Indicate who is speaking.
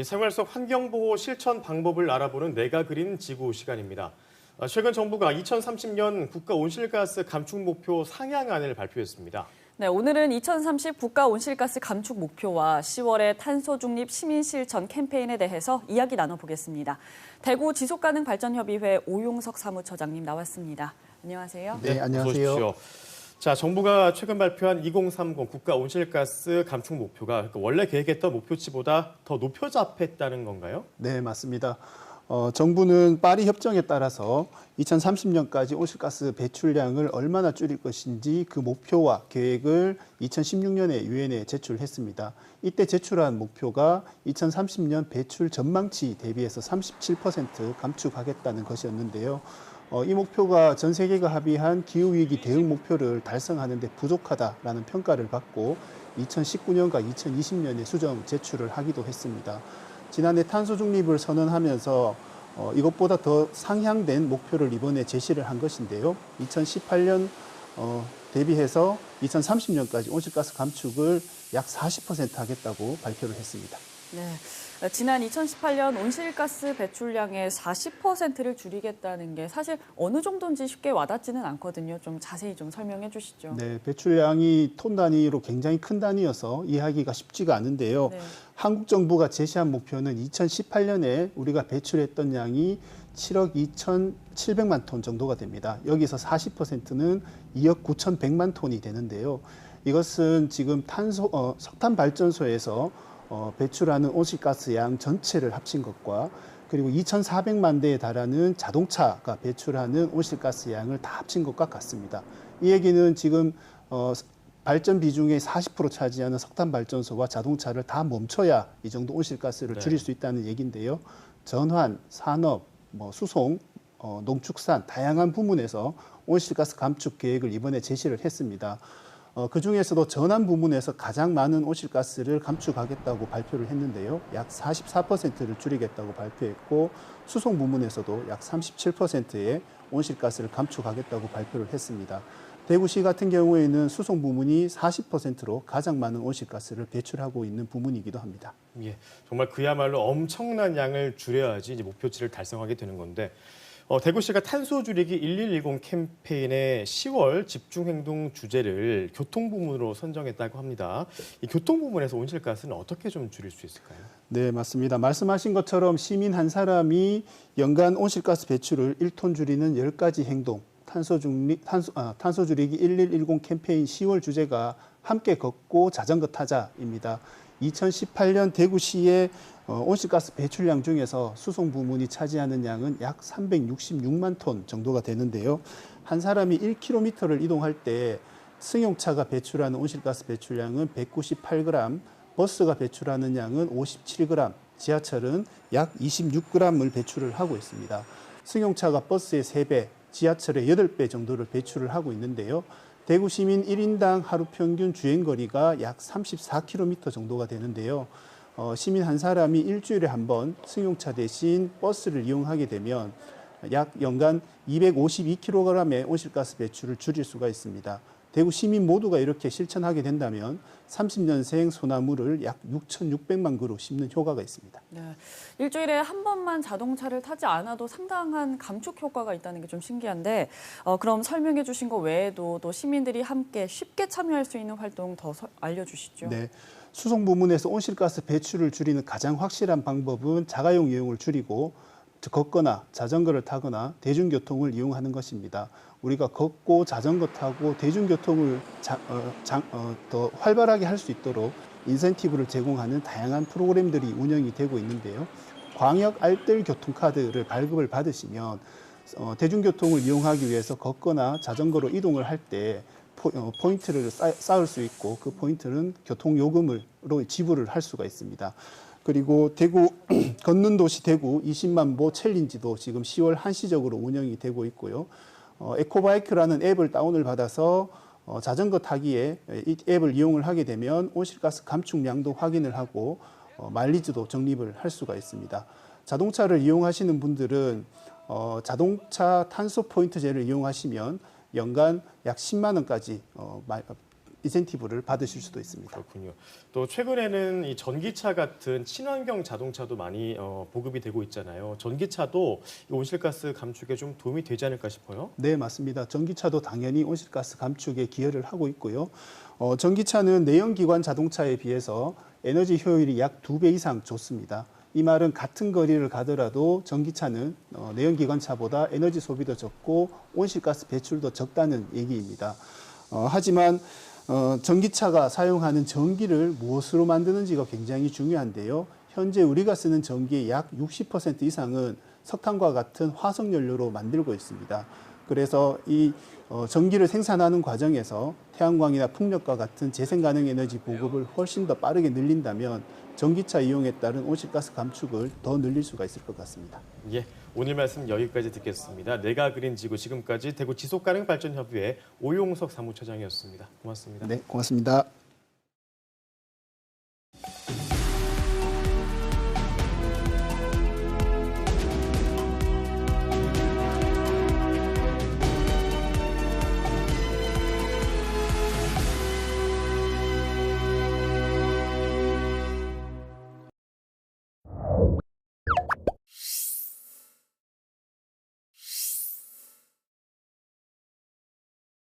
Speaker 1: 이 생활 속 환경보호 실천 방법을 알아보는 내가 그린 지구 시간입니다. 최근 정부가 2030년 국가 온실가스 감축 목표 상향안을 발표했습니다.
Speaker 2: 네, 오늘은 2030 국가 온실가스 감축 목표와 10월의 탄소 중립 시민 실천 캠페인에 대해서 이야기 나눠보겠습니다. 대구 지속가능발전협의회 오용석 사무처장님 나왔습니다. 안녕하세요.
Speaker 3: 네, 안녕하세요.
Speaker 1: 어서 오십시오. 자, 정부가 최근 발표한 2030 국가 온실가스 감축 목표가 원래 계획했던 목표치보다 더 높여 잡혔다는 건가요?
Speaker 3: 네, 맞습니다. 정부는 파리 협정에 따라서 2030년까지 온실가스 배출량을 얼마나 줄일 것인지 그 목표와 계획을 2016년에 유엔에 제출했습니다. 이때 제출한 목표가 2030년 배출 전망치 대비해서 37% 감축하겠다는 것이었는데요. 이 목표가 전 세계가 합의한 기후위기 대응 목표를 달성하는 데 부족하다라는 평가를 받고 2019년과 2020년에 수정 제출을 하기도 했습니다. 지난해 탄소 중립을 선언하면서 이것보다 더 상향된 목표를 이번에 제시를 한 것인데요. 2018년 대비해서 2030년까지 온실가스 감축을 약 40% 하겠다고 발표를 했습니다.
Speaker 2: 네, 지난 2018년 온실가스 배출량의 40%를 줄이겠다는 게 사실 어느 정도인지 쉽게 와닿지는 않거든요. 좀 자세히 좀 설명해 주시죠.
Speaker 3: 네, 배출량이 톤 단위로 굉장히 큰 단위여서 이해하기가 쉽지가 않은데요.
Speaker 2: 네.
Speaker 3: 한국 정부가 제시한 목표는 2018년에 우리가 배출했던 양이 7억 2,700만 톤 정도가 됩니다. 여기서 40%는 2억 9,100만 톤이 되는데요. 이것은 지금 석탄 발전소에서 배출하는 온실가스 양 전체를 합친 것과 그리고 2,400만 대에 달하는 자동차가 배출하는 온실가스 양을 다 합친 것과 같습니다. 이 얘기는 지금 발전 비중의 40% 차지하는 석탄 발전소와 자동차를 다 멈춰야 이 정도 온실가스를 줄일 수 있다는 얘기인데요. 전환, 산업, 수송, 농축산 다양한 부문에서 온실가스 감축 계획을 이번에 제시를 했습니다. 그중에서도 전환 부문에서 가장 많은 온실가스를 감축하겠다고 발표를 했는데요. 약 44%를 줄이겠다고 발표했고 수송 부문에서도 약 37%의 온실가스를 감축하겠다고 발표를 했습니다. 대구시 같은 경우에는 수송 부문이 40%로 가장 많은 온실가스를 배출하고 있는 부문이기도 합니다.
Speaker 1: 예, 정말 그야말로 엄청난 양을 줄여야지 이제 목표치를 달성하게 되는 건데 대구시가 탄소 줄이기 1110 캠페인의 10월 집중행동 주제를 교통 부문으로 선정했다고 합니다. 이 교통 부문에서 온실가스는 어떻게 좀 줄일 수 있을까요?
Speaker 3: 네, 맞습니다. 말씀하신 것처럼 시민 한 사람이 연간 온실가스 배출을 1톤 줄이는 10가지 행동, 탄소 줄이기 1110 캠페인 10월 주제가 함께 걷고 자전거 타자입니다. 2018년 대구시의 온실가스 배출량 중에서 수송 부문이 차지하는 양은 약 366만 톤 정도가 되는데요. 한 사람이 1km를 이동할 때 승용차가 배출하는 온실가스 배출량은 198g, 버스가 배출하는 양은 57g, 지하철은 약 26g을 배출을 하고 있습니다. 승용차가 버스의 3배, 지하철의 8배 정도를 배출을 하고 있는데요. 대구 시민 1인당 하루 평균 주행거리가 약 34km 정도가 되는데요. 시민 한 사람이 일주일에 한 번 승용차 대신 버스를 이용하게 되면 약 연간 252kg의 온실가스 배출을 줄일 수가 있습니다. 대구 시민 모두가 이렇게 실천하게 된다면 30년생 소나무를 약 6,600만 그루 심는 효과가 있습니다.
Speaker 2: 네, 일주일에 한 번만 자동차를 타지 않아도 상당한 감축 효과가 있다는 게 좀 신기한데 그럼 설명해 주신 거 외에도 또 시민들이 함께 쉽게 참여할 수 있는 활동 더 알려주시죠.
Speaker 3: 네, 수송 부문에서 온실가스 배출을 줄이는 가장 확실한 방법은 자가용 이용을 줄이고 걷거나 자전거를 타거나 대중교통을 이용하는 것입니다. 우리가 걷고 자전거 타고 대중교통을 더 활발하게 할 수 있도록 인센티브를 제공하는 다양한 프로그램들이 운영이 되고 있는데요. 광역 알뜰 교통카드를 발급을 받으시면 대중교통을 이용하기 위해서 걷거나 자전거로 이동을 할 때 포인트를 쌓을 수 있고 그 포인트는 교통요금으로 지불을 할 수가 있습니다. 그리고 대구 걷는 도시 대구 20만 보 챌린지도 지금 10월 한시적으로 운영이 되고 있고요. 에코바이크라는 앱을 다운을 받아서 자전거 타기에 이 앱을 이용을 하게 되면 온실가스 감축량도 확인을 하고 마일리지도 적립을 할 수가 있습니다. 자동차를 이용하시는 분들은 자동차 탄소 포인트제를 이용하시면 연간 약 10만 원까지 인센티브를 받으실 수도 있습니다.
Speaker 1: 그렇군요. 또 최근에는 이 전기차 같은 친환경 자동차도 많이 보급이 되고 있잖아요. 전기차도 이 온실가스 감축에 좀 도움이 되지 않을까 싶어요.
Speaker 3: 네, 맞습니다. 전기차도 당연히 온실가스 감축에 기여를 하고 있고요. 전기차는 내연기관 자동차에 비해서 에너지 효율이 약 2배 이상 좋습니다. 이 말은 같은 거리를 가더라도 전기차는 내연기관차보다 에너지 소비도 적고 온실가스 배출도 적다는 얘기입니다. 하지만 전기차가 사용하는 전기를 무엇으로 만드는지가 굉장히 중요한데요. 현재 우리가 쓰는 전기의 약 60% 이상은 석탄과 같은 화석연료로 만들고 있습니다. 그래서 이 전기를 생산하는 과정에서 태양광이나 풍력과 같은 재생 가능 에너지 보급을 훨씬 더 빠르게 늘린다면 전기차 이용에 따른 온실가스 감축을 더 늘릴 수가 있을 것 같습니다.
Speaker 1: 예, 오늘 말씀 여기까지 듣겠습니다. 내가 그린 지구 지금까지 대구 지속가능발전협의회 오용석 사무처장이었습니다. 고맙습니다.
Speaker 3: 네, 고맙습니다.